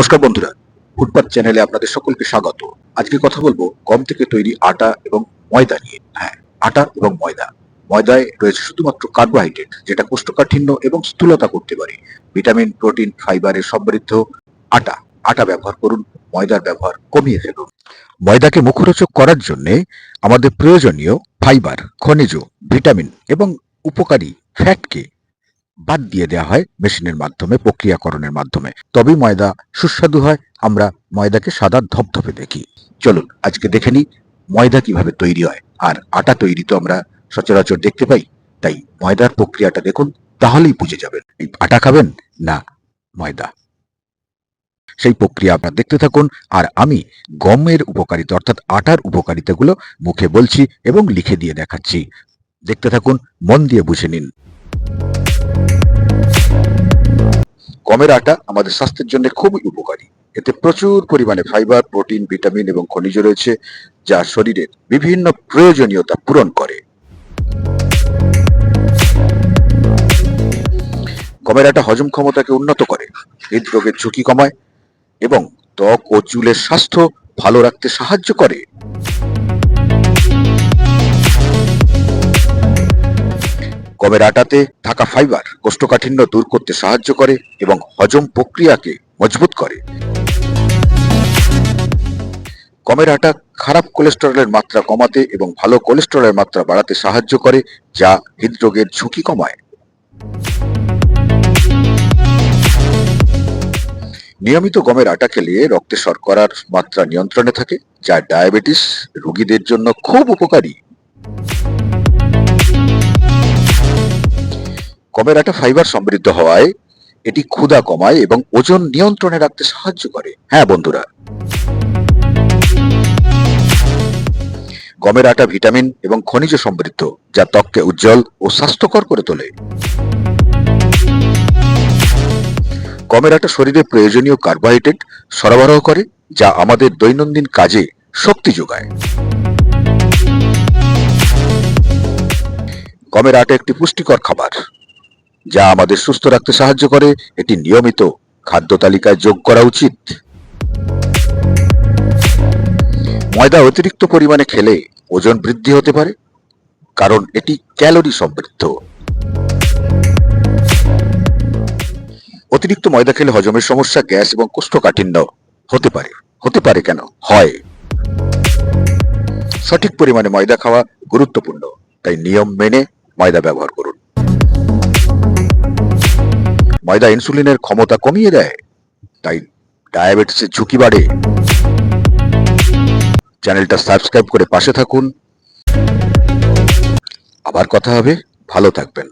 নমস্কার বন্ধুরা, ফুটপাত চ্যানেলে আপনাদের সকলকে স্বাগত। আজকে কথা বলবো গম থেকে তৈরি আটা এবং ময়দা নিয়ে। হ্যাঁ, আটা এবং ময়দা। ময়দায় রয়েছে শুধুমাত্র কার্বোহাইড্রেট, যেটা কোষ্ঠকাঠিন্য এবং স্থূলতা করতে পারে। ভিটামিন, প্রোটিন, ফাইবারে সমৃদ্ধ আটা আটা ব্যবহার করুন, ময়দার ব্যবহার কমিয়ে ফেলুন। ময়দাকে মুখরোচক করার জন্য আমাদের প্রয়োজনীয় ফাইবার, খনিজ, ভিটামিন এবং উপকারী ফ্যাটকে বাদ দিয়ে দেওয়া হয় মেশিনের মাধ্যমে, প্রক্রিয়াকরণের মাধ্যমে। তবেই ময়দা সুস্বাদু হয়। আমরা ময়দাকে সাদা ধপধপে দেখি। চলুন আজকে দেখে নিই ময়দা কিভাবে তৈরি হয়। আর আটা তৈরি তো আমরা সচরাচর দেখতে পাই, তাই ময়দার প্রক্রিয়াটা দেখুন, তাহলেই বুঝে যাবেন এই আটা খাবেন না ময়দা। সেই প্রক্রিয়া আপনারা দেখতে থাকুন, আর আমি গমের উপকারিতা অর্থাৎ আটার উপকারিতাগুলো মুখে বলছি এবং লিখে দিয়ে দেখাচ্ছি। দেখতে থাকুন, মন দিয়ে বুঝে নিন। গমের আটা আমাদের স্বাস্থ্যের জন্য খুবই উপকারী। এতে প্রচুর পরিমাণে ফাইবার, প্রোটিন, ভিটামিন এবং খনিজ রয়েছে, যা শরীরের বিভিন্ন প্রয়োজনীয়তা পূরণ করে। গমের আটা হজম ক্ষমতাকে উন্নত করে, হৃদরোগের ঝুঁকি কমায় এবং ত্বক ও চুলের স্বাস্থ্য ভালো রাখতে সাহায্য করে। গমের আটাতে থাকা ফাইবার কোষ্ঠকাঠিন্য দূর করতে সাহায্য করে এবং হজম প্রক্রিয়াকে মজবুত করে। গমের আটা খারাপ কোলেস্টেরলের মাত্রা কমাতে এবং ভালো কোলেস্টেরলের মাত্রা বাড়াতে সাহায্য করে, যা হৃদরোগের ঝুঁকি কমায়। নিয়মিত গমের আটা খেলে রক্তে শর্করার মাত্রা নিয়ন্ত্রণে থাকে, যা ডায়াবেটিস রোগীদের জন্য খুব উপকারী। গমের আটা ফাইবার সমৃদ্ধ হওয়ায় এটি ক্ষুধা কমায় এবং ওজন নিয়ন্ত্রণে রাখতে সাহায্য করে। হ্যাঁ বন্ধুরা, গমের আটা ভিটামিন এবং খনিজ সমৃদ্ধ, যা ত্বককে উজ্জ্বল ও স্বাস্থ্যকর করে তোলে। গমের আটা শরীরে প্রয়োজনীয় কার্বোহাইড্রেট সরবরাহ করে, যা আমাদের দৈনন্দিন কাজে শক্তি যোগায়। গমের আটা একটি পুষ্টিকর খাবার, যা আমাদের সুস্থ রাখতে সাহায্য করে। এটি নিয়মিত খাদ্য তালিকায় যোগ করা উচিত। ময়দা অতিরিক্ত পরিমাণে খেলে ওজন বৃদ্ধি হতে পারে, কারণ এটি ক্যালোরি সমৃদ্ধ। অতিরিক্ত ময়দা খেলে হজমের সমস্যা, গ্যাস এবং কোষ্ঠকাঠিন্য হতে পারে কেন হয়। সঠিক পরিমাণে ময়দা খাওয়া গুরুত্বপূর্ণ, তাই নিয়ম মেনে ময়দা ব্যবহার করুন। ময়দা ইনসুলিনের ক্ষমতা কমিয়ে দেয়, তাই ডায়াবেটিসের ঝুঁকি বাড়ে। চ্যানেলটা সাবস্ক্রাইব করে পাশে থাকুন। আবার কথা হবে, ভালো থাকবেন।